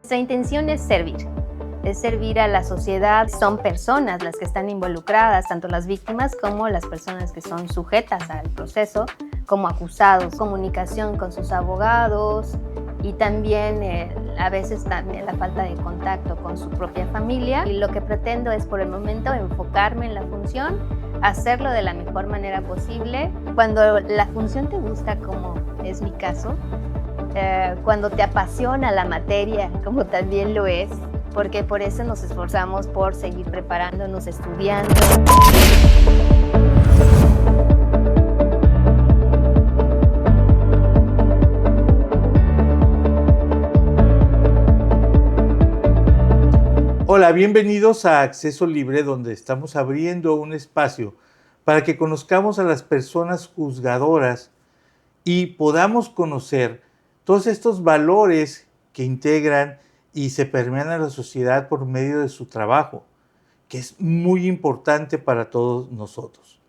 Nuestra intención es servir a la sociedad. Son personas las que están involucradas, tanto las víctimas como las personas que son sujetas al proceso, como acusados, comunicación con sus abogados y también a veces también la falta de contacto con su propia familia. Y lo que pretendo es por el momento enfocarme en la función, hacerlo de la mejor manera posible. Cuando la función te gusta, como es mi caso, cuando te apasiona la materia, como también lo es, porque por eso nos esforzamos por seguir preparándonos, estudiando. Hola, bienvenidos a Acceso Libre, donde estamos abriendo un espacio para que conozcamos a las personas juzgadoras y podamos conocer todos estos valores que integran y se permean a la sociedad por medio de su trabajo, que es muy importante para todos nosotros.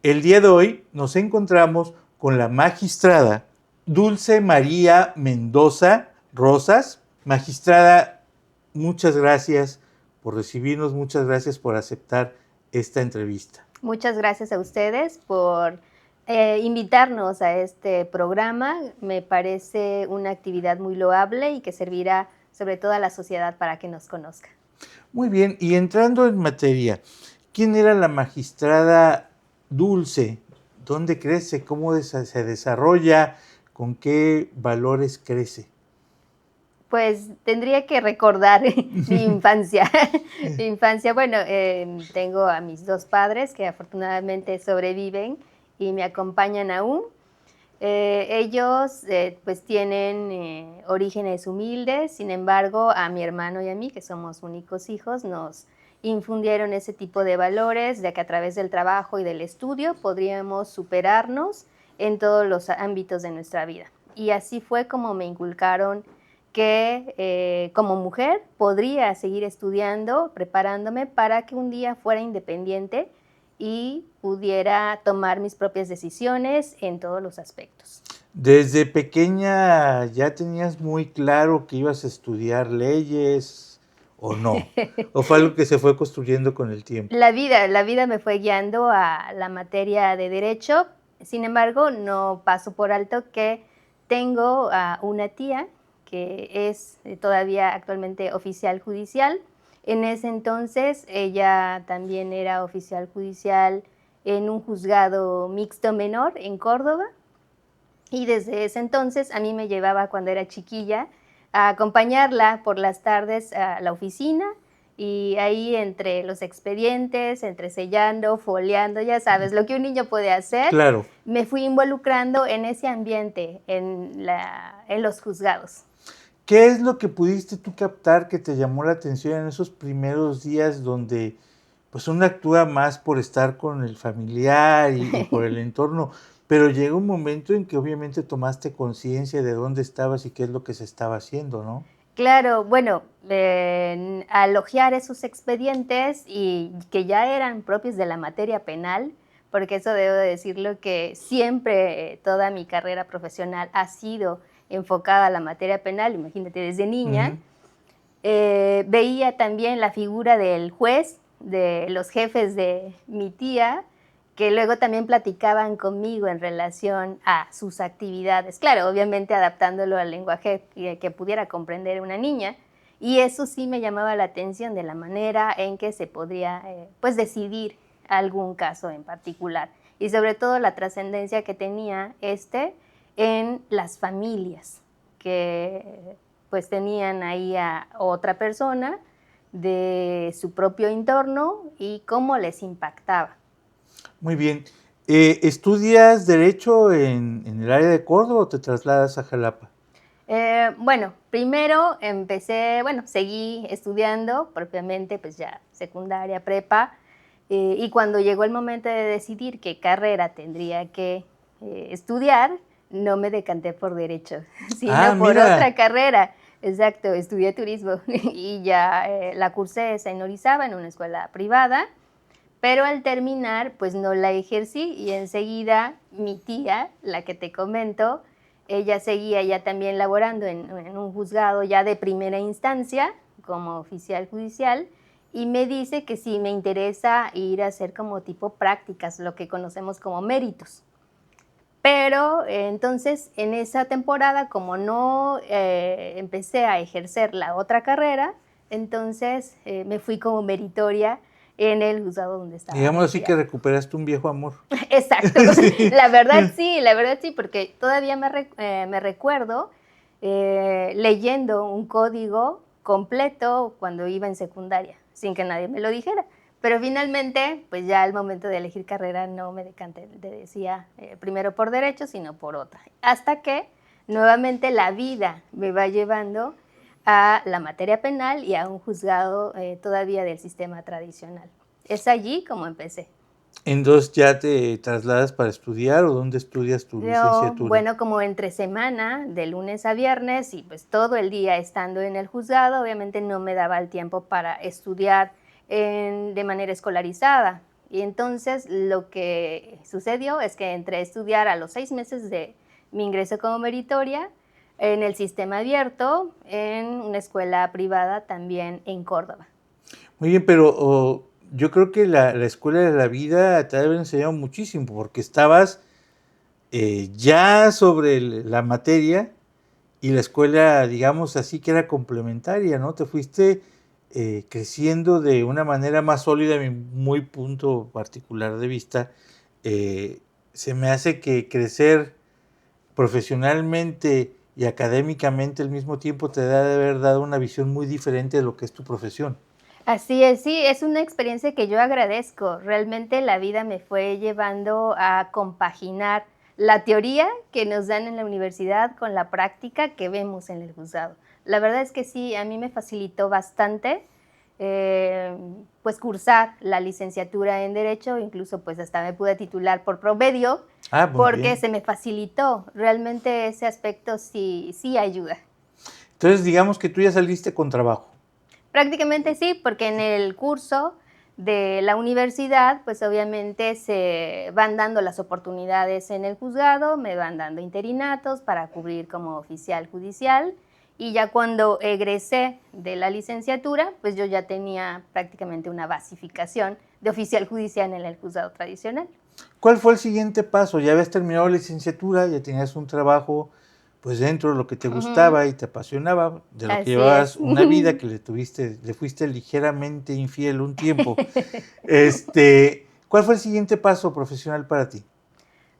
El día de hoy nos encontramos con la magistrada Dulce María Mendoza Rosas. Magistrada, muchas gracias por recibirnos, muchas gracias por aceptar esta entrevista. Muchas gracias a ustedes por invitarnos a este programa. Me parece una actividad muy loable y que servirá sobre todo a la sociedad para que nos conozca. Muy bien, y entrando en materia, ¿quién era la magistrada Dulce? ¿Dónde crece? ¿Cómo se desarrolla? ¿Con qué valores crece? Pues tendría que recordar mi infancia. Mi infancia, bueno, tengo a mis dos padres que afortunadamente sobreviven y me acompañan aún. Ellos pues tienen orígenes humildes, sin embargo a mi hermano y a mí, que somos únicos hijos, nos infundieron ese tipo de valores de que a través del trabajo y del estudio podríamos superarnos en todos los ámbitos de nuestra vida. Y así fue como me inculcaron que como mujer podría seguir estudiando, preparándome para que un día fuera independiente y pudiera tomar mis propias decisiones en todos los aspectos. ¿Desde pequeña ya tenías muy claro que ibas a estudiar leyes o no? ¿O fue algo que se fue construyendo con el tiempo? La vida me fue guiando a la materia de derecho. Sin embargo, no paso por alto que tengo a una tía que es todavía actualmente oficial judicial. En ese entonces ella también era oficial judicial en un juzgado mixto menor en Córdoba. Y desde ese entonces a mí me llevaba cuando era chiquilla a acompañarla por las tardes a la oficina y ahí entre los expedientes, entre sellando, foliando, ya sabes, lo que un niño puede hacer, Claro. me fui involucrando en ese ambiente, en los juzgados. ¿Qué es lo que pudiste tú captar que te llamó la atención en esos primeros días donde pues uno actúa más por estar con el familiar y por el entorno, pero llega un momento en que obviamente tomaste conciencia de dónde estabas y qué es lo que se estaba haciendo, ¿no? Claro, bueno, al hojear esos expedientes y que ya eran propios de la materia penal, porque eso debo de decirlo que siempre toda mi carrera profesional ha sido enfocada a la materia penal, imagínate, desde niña, veía también la figura del juez, de los jefes de mi tía, que luego también platicaban conmigo en relación a sus actividades. Claro, obviamente adaptándolo al lenguaje que pudiera comprender una niña. Y eso sí me llamaba la atención de la manera en que se podría pues decidir algún caso en particular. Y sobre todo la trascendencia que tenía en las familias, que pues tenían ahí a otra persona de su propio entorno y cómo les impactaba. Muy bien. ¿Estudias Derecho en el área de Córdoba o te trasladas a Jalapa? Bueno, primero seguí estudiando propiamente, pues ya secundaria, prepa, y cuando llegó el momento de decidir qué carrera tendría que estudiar, no me decanté por Derecho, Ah, sino por mira. otra carrera. Exacto, estudié turismo y ya la cursé en Orizaba, en una escuela privada, pero al terminar, pues no la ejercí y enseguida mi tía, la que te comento, ella seguía ya también laborando en un juzgado ya de primera instancia como oficial judicial y me dice que si me interesa ir a hacer como tipo prácticas, lo que conocemos como méritos. Pero entonces en esa temporada, como no empecé a ejercer la otra carrera, entonces me fui como meritoria en el juzgado donde estaba Digamos así que metida. recuperaste un viejo amor. Exacto, Sí. la verdad sí, porque todavía me recuerdo leyendo un código completo cuando iba en secundaria, sin que nadie me lo dijera. Pero finalmente, pues ya al momento de elegir carrera no me decanté, decía primero por derecho, sino por otra. Hasta que nuevamente la vida me va llevando a la materia penal y a un juzgado todavía del sistema tradicional. Es allí como empecé. Entonces ya te trasladas para estudiar o dónde estudias tu Yo, licenciatura. bueno, como entre semana, de lunes a viernes, y pues todo el día estando en el juzgado, obviamente no me daba el tiempo para estudiar de manera escolarizada. Y entonces lo que sucedió es que entré a estudiar a los 6 meses de mi ingreso como meritoria en el sistema abierto, en una escuela privada también en Córdoba. Muy bien, pero yo creo que la escuela de la vida te debe enseñado muchísimo porque estabas ya sobre la materia y la escuela, digamos así, que era complementaria, ¿no? Te fuiste creciendo de una manera más sólida, a mi muy punto particular de vista. Eh, Se me hace que crecer profesionalmente y académicamente al mismo tiempo te da de haber dado una visión muy diferente de lo que es tu profesión. Así es, sí, es una experiencia que yo agradezco. Realmente la vida me fue llevando a compaginar la teoría que nos dan en la universidad con la práctica que vemos en el juzgado. La verdad es que sí, a mí me facilitó bastante eh, pues cursar la licenciatura en Derecho, incluso pues hasta me pude titular por promedio, Ah, muy porque bien. se me facilitó. Realmente ese aspecto sí ayuda. Entonces, digamos que tú ya saliste con trabajo. Prácticamente sí, porque en el curso de la universidad, pues obviamente se van dando las oportunidades en el juzgado, me van dando interinatos para cubrir como oficial judicial y ya cuando egresé de la licenciatura, pues yo ya tenía prácticamente una basificación de oficial judicial en el juzgado tradicional. ¿Cuál fue el siguiente paso? Ya habías terminado la licenciatura, ya tenías un trabajo pues dentro de lo que te Ujú, gustaba y te apasionaba, de lo que así llevabas es. una vida que le fuiste ligeramente infiel un tiempo. ¿Cuál fue el siguiente paso profesional para ti?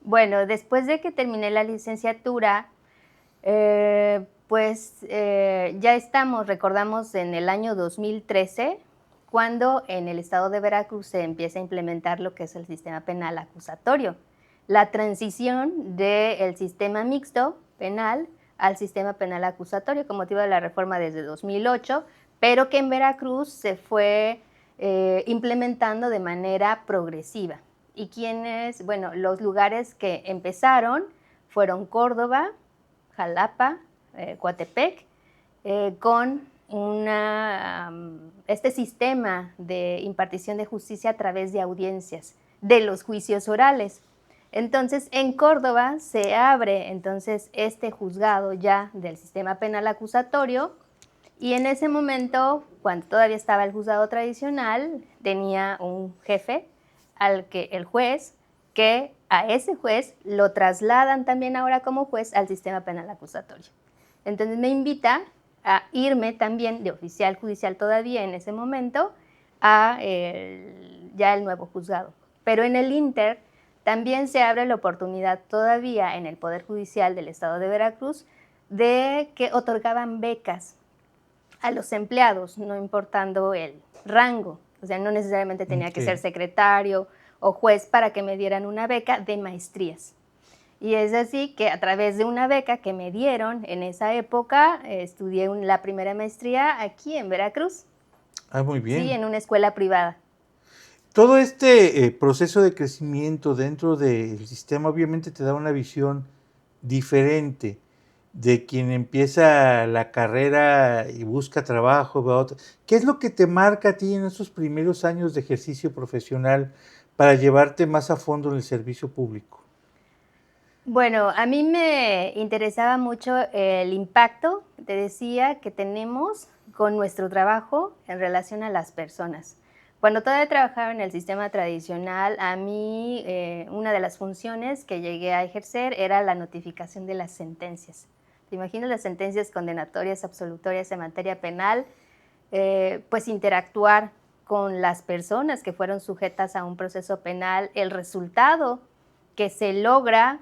Bueno, después de que terminé la licenciatura, ya estamos, recordamos, en el año 2013, cuando en el estado de Veracruz se empieza a implementar lo que es el sistema penal acusatorio, la transición del sistema mixto penal al sistema penal acusatorio con motivo de la reforma desde 2008, pero que en Veracruz se fue implementando de manera progresiva. Y quienes, bueno, los lugares que empezaron fueron Córdoba, Jalapa, Coatepec, con este sistema de impartición de justicia a través de audiencias, de los juicios orales. Entonces, en Córdoba se abre entonces este juzgado ya del sistema penal acusatorio y en ese momento, cuando todavía estaba el juzgado tradicional, tenía un jefe al que el juez, que a ese juez lo trasladan también ahora como juez al sistema penal acusatorio. Entonces me invita a irme también de oficial judicial todavía en ese momento a ya el nuevo juzgado. Pero en el Inter también se abre la oportunidad todavía en el Poder Judicial del Estado de Veracruz de que otorgaban becas a los empleados, no importando el rango. O sea, no necesariamente tenía que ser Okay. secretario o juez para que me dieran una beca de maestrías. Y es así que a través de una beca que me dieron en esa época, estudié la primera maestría aquí en Veracruz, Ah, muy sí, bien. en una escuela privada. Todo este proceso de crecimiento dentro del sistema obviamente te da una visión diferente de quien empieza la carrera y busca trabajo, va a otra. ¿Qué es lo que te marca a ti en esos primeros años de ejercicio profesional para llevarte más a fondo en el servicio público? Bueno, a mí me interesaba mucho el impacto, te decía, que tenemos con nuestro trabajo en relación a las personas. Cuando todavía trabajaba en el sistema tradicional, a mí una de las funciones que llegué a ejercer era la notificación de las sentencias. ¿Te imaginas las sentencias condenatorias, absolutorias en materia penal? Pues interactuar con las personas que fueron sujetas a un proceso penal, el resultado que se logra,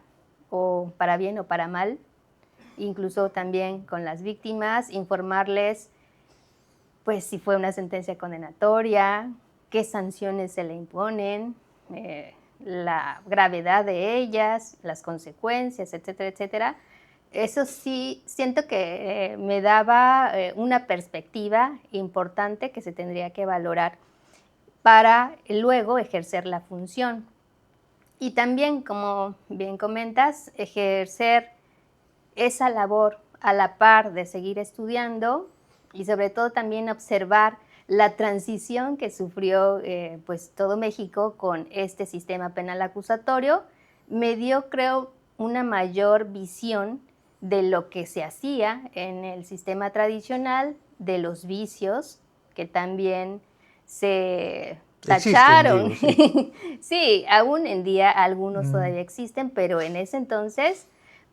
o para bien o para mal, incluso también con las víctimas, informarles pues si fue una sentencia condenatoria, qué sanciones se le imponen, la gravedad de ellas, las consecuencias, etcétera, etcétera. Eso sí, siento que me daba una perspectiva importante que se tendría que valorar para luego ejercer la función. Y también, como bien comentas, ejercer esa labor a la par de seguir estudiando y sobre todo también observar la transición que sufrió pues todo México con este sistema penal acusatorio, me dio, creo, una mayor visión de lo que se hacía en el sistema tradicional, de los vicios que también se Existen, tacharon. digo, sí. Sí, aún en día algunos Mm. todavía existen, pero en ese entonces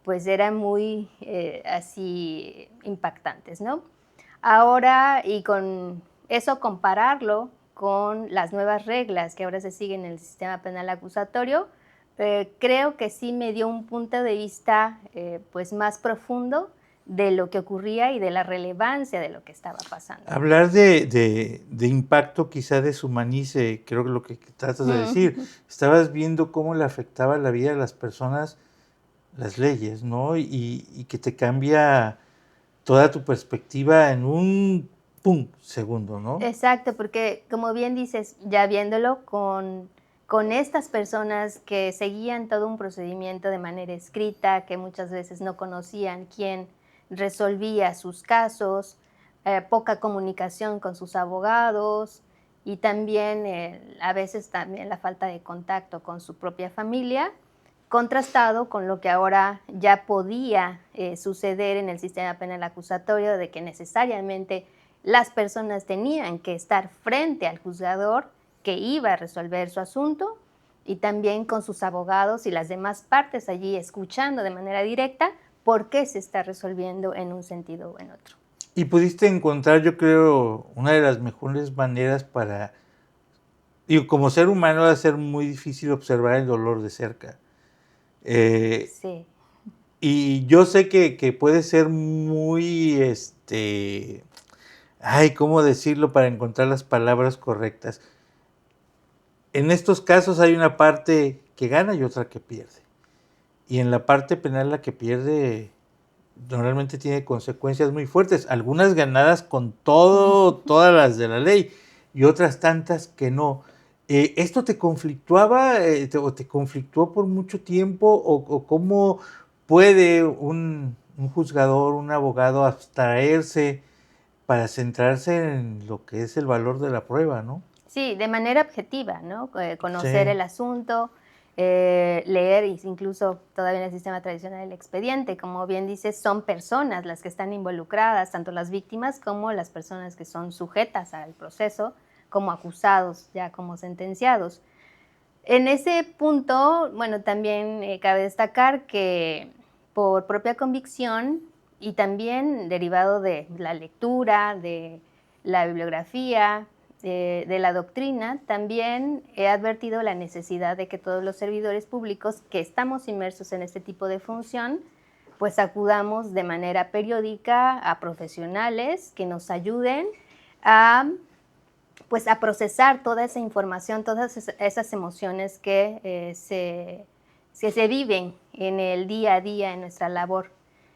pues eran muy así impactantes, ¿no? Ahora, y con eso compararlo con las nuevas reglas que ahora se siguen en el sistema penal acusatorio, creo que sí me dio un punto de vista pues más profundo de lo que ocurría y de la relevancia de lo que estaba pasando. Hablar de impacto quizá deshumanice, creo que lo que tratas de decir. Estabas viendo cómo le afectaba la vida de las personas las leyes, ¿no? Y que te cambia toda tu perspectiva en un, pum, segundo, ¿no? Exacto, porque como bien dices, ya viéndolo con estas personas que seguían todo un procedimiento de manera escrita, que muchas veces no conocían quién resolvía sus casos, poca comunicación con sus abogados y también a veces también la falta de contacto con su propia familia, contrastado con lo que ahora ya podía suceder en el sistema penal acusatorio, de que necesariamente las personas tenían que estar frente al juzgador que iba a resolver su asunto y también con sus abogados y las demás partes allí escuchando de manera directa por qué se está resolviendo en un sentido o en otro. Y pudiste encontrar, yo creo, una de las mejores maneras para, digo, como ser humano va a ser muy difícil observar el dolor de cerca. Eh, Sí. y yo sé que puede ser muy, ay, ¿cómo decirlo para encontrar las palabras correctas? En estos casos hay una parte que gana y otra que pierde. Y en la parte penal la que pierde normalmente tiene consecuencias muy fuertes, algunas ganadas con todo, todas las de la ley y otras tantas que no. ¿Esto te conflictuaba o te conflictuó por mucho tiempo o cómo puede un juzgador, un abogado abstraerse para centrarse en lo que es el valor de la prueba, ¿no? Sí, de manera objetiva, ¿no? Conocer Sí. el asunto, leer incluso todavía en el sistema tradicional el expediente. Como bien dices, son personas las que están involucradas, tanto las víctimas como las personas que son sujetas al proceso, como acusados, ya como sentenciados. En ese punto, bueno, también cabe destacar que por propia convicción y también derivado de la lectura, de la bibliografía, de la doctrina, también he advertido la necesidad de que todos los servidores públicos que estamos inmersos en este tipo de función, pues acudamos de manera periódica a profesionales que nos ayuden a pues a procesar toda esa información, todas esas emociones que se viven en el día a día en nuestra labor.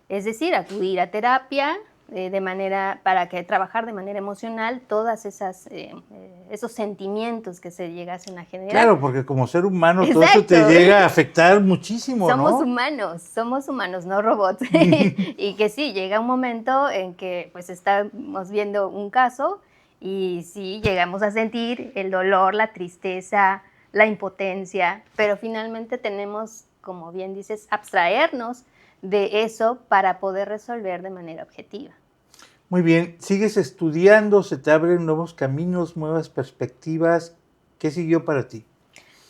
Es decir, acudir a terapia de manera, para que trabajar de manera emocional todas esos sentimientos que se llegasen a generar. Claro, porque como ser humano todo eso te Exacto. llega a afectar muchísimo, ¿no? Somos humanos, no robots. Y que sí, llega un momento en que pues estamos viendo un caso y sí llegamos a sentir el dolor, la tristeza, la impotencia, pero finalmente tenemos como bien dices, abstraernos de eso para poder resolver de manera objetiva. Muy bien, sigues estudiando, se te abren nuevos caminos, nuevas perspectivas. ¿Qué siguió para ti?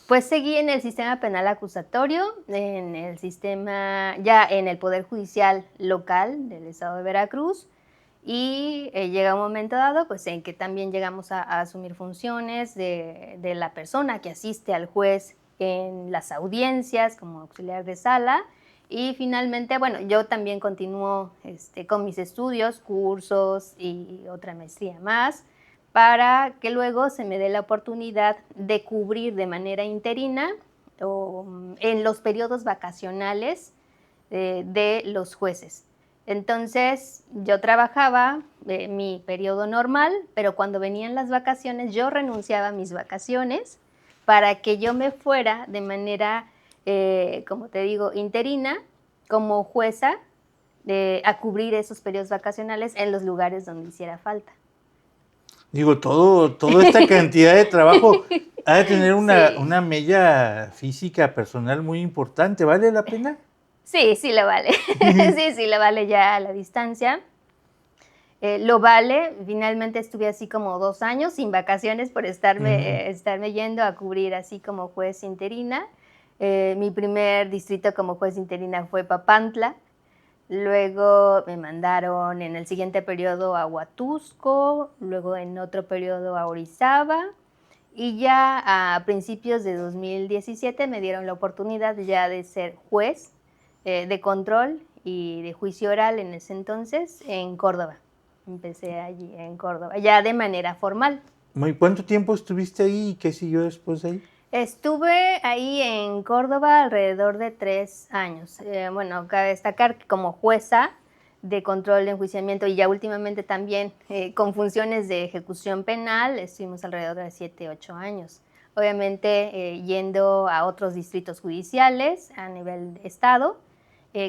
Pues seguí en el sistema penal acusatorio, en el sistema, ya en el Poder Judicial local del estado de Veracruz, y llega un momento dado, pues en que también llegamos a asumir funciones de la persona que asiste al juez en las audiencias como auxiliar de sala, y finalmente, bueno, yo también continúo con mis estudios, cursos y otra maestría más, para que luego se me dé la oportunidad de cubrir de manera interina o en los periodos vacacionales de los jueces. Entonces, yo trabajaba mi periodo normal, pero cuando venían las vacaciones, yo renunciaba a mis vacaciones para que yo me fuera de manera, como te digo, interina, como jueza, a cubrir esos periodos vacacionales en los lugares donde hiciera falta. Digo, toda esta cantidad de trabajo ha de tener Sí. una mella física, personal muy importante. ¿Vale la pena? Sí, sí lo vale. Sí, sí lo vale ya a la distancia. Lo vale. Finalmente estuve así como 2 años sin vacaciones por estarme yendo a cubrir así como juez interina. Mi primer distrito como juez interina fue Papantla. Luego me mandaron en el siguiente periodo a Huatusco, luego en otro periodo a Orizaba, y ya a principios de 2017 me dieron la oportunidad ya de ser juez de control y de juicio oral en ese entonces en Córdoba. Empecé allí en Córdoba, ya de manera formal. ¿Cuánto tiempo estuviste ahí y qué siguió después de ahí? Estuve ahí en Córdoba alrededor de 3 años. Bueno, cabe destacar que como jueza de control de enjuiciamiento y ya últimamente también con funciones de ejecución penal, estuvimos alrededor de 7, 8 años. Obviamente yendo a otros distritos judiciales a nivel de estado,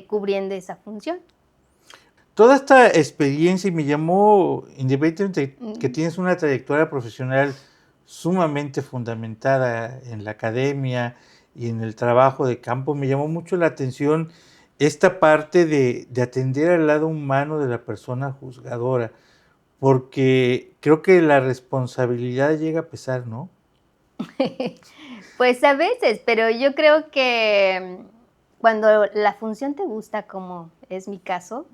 cubriendo esa función. Toda esta experiencia y me llamó, independientemente que Mm. tienes una trayectoria profesional sumamente fundamentada en la academia y en el trabajo de campo, me llamó mucho la atención esta parte de atender al lado humano de la persona juzgadora, porque creo que la responsabilidad llega a pesar, ¿no? Pues a veces, pero yo creo que cuando la función te gusta, como es mi caso,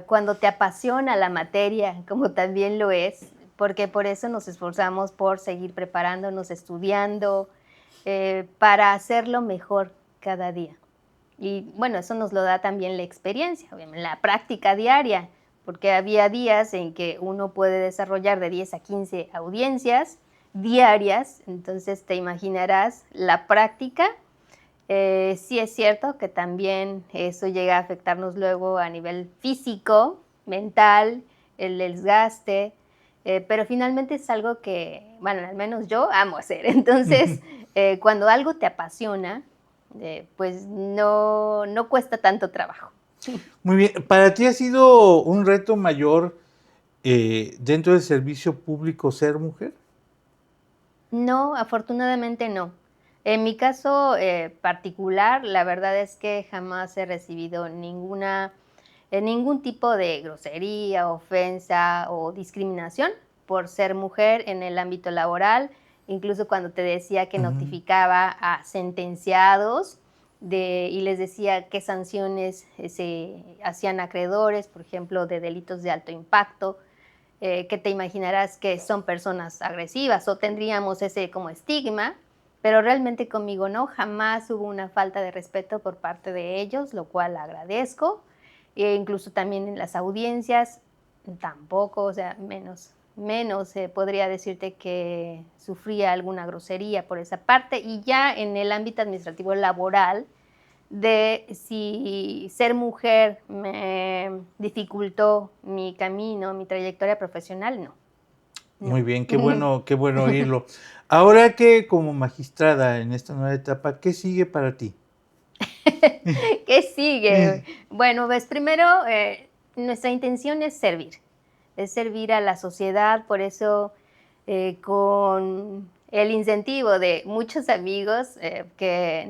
cuando te apasiona la materia, como también lo es, porque por eso nos esforzamos por seguir preparándonos, estudiando, para hacerlo mejor cada día. Y bueno, eso nos lo da también la experiencia, obviamente, la práctica diaria, porque había días en que uno puede desarrollar de 10 a 15 audiencias diarias, entonces te imaginarás la práctica. Sí es cierto que también eso llega a afectarnos luego a nivel físico, mental, el desgaste, pero finalmente es algo que, bueno, al menos yo amo hacer. Entonces, cuando algo te apasiona, pues no cuesta tanto trabajo. Muy bien, ¿para ti ha sido un reto mayor dentro del servicio público ser mujer? No, afortunadamente no. En mi caso particular, la verdad es que jamás he recibido ningún tipo de grosería, ofensa o discriminación por ser mujer en el ámbito laboral. Incluso cuando te decía que Ujú. notificaba a sentenciados y les decía qué sanciones se hacían acreedores, por ejemplo, de delitos de alto impacto, que te imaginarás que son personas agresivas o tendríamos ese como estigma, pero realmente conmigo no, jamás hubo una falta de respeto por parte de ellos, lo cual agradezco. E incluso también en las audiencias, tampoco, o sea, menos podría decirte que sufría alguna grosería por esa parte. Y ya en el ámbito administrativo laboral, de si ser mujer me dificultó mi camino, mi trayectoria profesional, no, Muy no. bien, qué bueno oírlo. Ahora que como magistrada en esta nueva etapa, ¿qué sigue para ti? ¿Qué sigue? Bueno, pues primero, nuestra intención es servir a la sociedad, por eso con el incentivo de muchos amigos que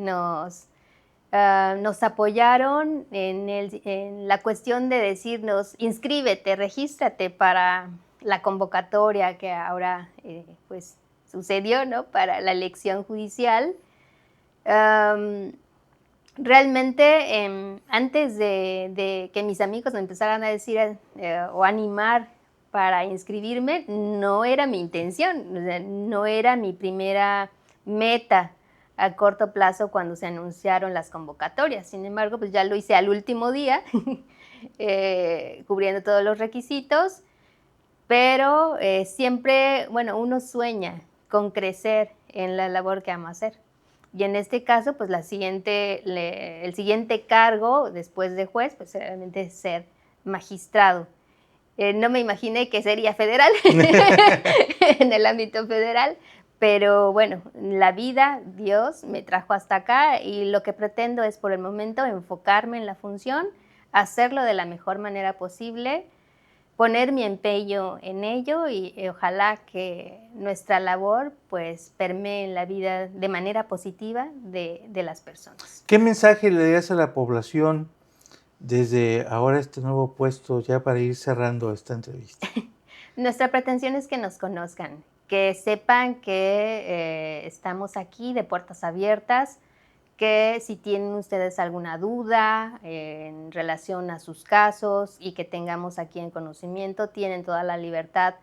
Nos apoyaron en la cuestión de decirnos, inscríbete, regístrate para la convocatoria que ahora pues sucedió, ¿no? Para la elección judicial. Realmente, antes de que mis amigos me empezaran a decir o animar para inscribirme, no era mi intención, o sea, no era mi primera meta a corto plazo cuando se anunciaron las convocatorias. Sin embargo, pues ya lo hice al último día, cubriendo todos los requisitos, pero siempre, bueno, uno sueña con crecer en la labor que ama hacer. Y en este caso, pues el siguiente cargo después de juez, pues realmente es ser magistrado. No me imaginé que sería federal, en el ámbito federal, pero bueno, la vida, Dios me trajo hasta acá y lo que pretendo es por el momento enfocarme en la función, hacerlo de la mejor manera posible, poner mi empeño en ello y ojalá que nuestra labor pues permee en la vida de manera positiva de las personas. ¿Qué mensaje le darías a la población desde ahora este nuevo puesto, ya para ir cerrando esta entrevista? Nuestra pretensión es que nos conozcan, que sepan que estamos aquí de puertas abiertas, que si tienen ustedes alguna duda en relación a sus casos y que tengamos aquí en conocimiento, tienen toda la libertad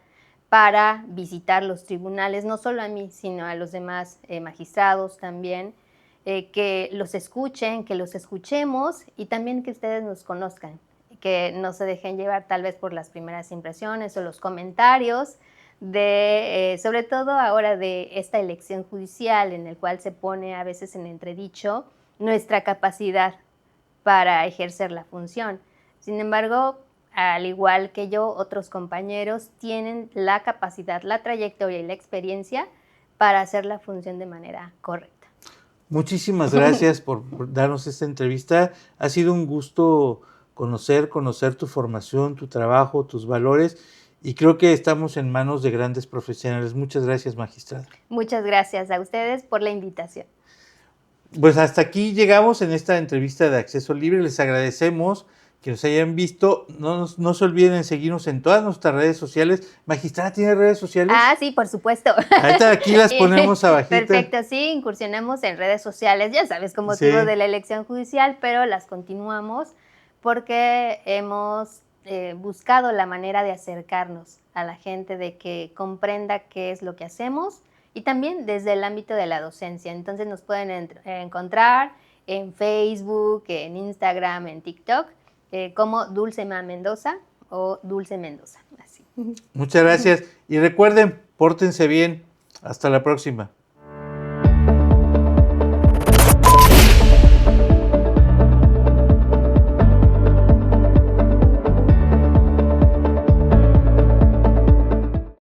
para visitar los tribunales, no solo a mí, sino a los demás magistrados también, que los escuchen, que los escuchemos y también que ustedes nos conozcan, que no se dejen llevar tal vez por las primeras impresiones o los comentarios sobre todo ahora de esta elección judicial en el cual se pone a veces en entredicho nuestra capacidad para ejercer la función. Sin embargo, al igual que yo, otros compañeros tienen la capacidad, la trayectoria y la experiencia para hacer la función de manera correcta. Muchísimas gracias por darnos esta entrevista. Ha sido un gusto conocer tu formación, tu trabajo, tus valores, y creo que estamos en manos de grandes profesionales. Muchas gracias, magistrada. Muchas gracias a ustedes por la invitación. Pues hasta aquí llegamos en esta entrevista de Acceso Libre. Les agradecemos que nos hayan visto. No se olviden en seguirnos en todas nuestras redes sociales. Magistrada, ¿tiene redes sociales? Ah, sí, por supuesto. Ahorita aquí las ponemos abajito. Perfecto, sí, incursionamos en redes sociales, ya sabes, con motivo de la elección judicial, pero las continuamos porque hemos buscado la manera de acercarnos a la gente, de que comprenda qué es lo que hacemos y también desde el ámbito de la docencia. Entonces nos pueden encontrar en Facebook, en Instagram, en TikTok, como Dulcema Mendoza o Dulce Mendoza. Así. Muchas gracias y recuerden, pórtense bien. Hasta la próxima.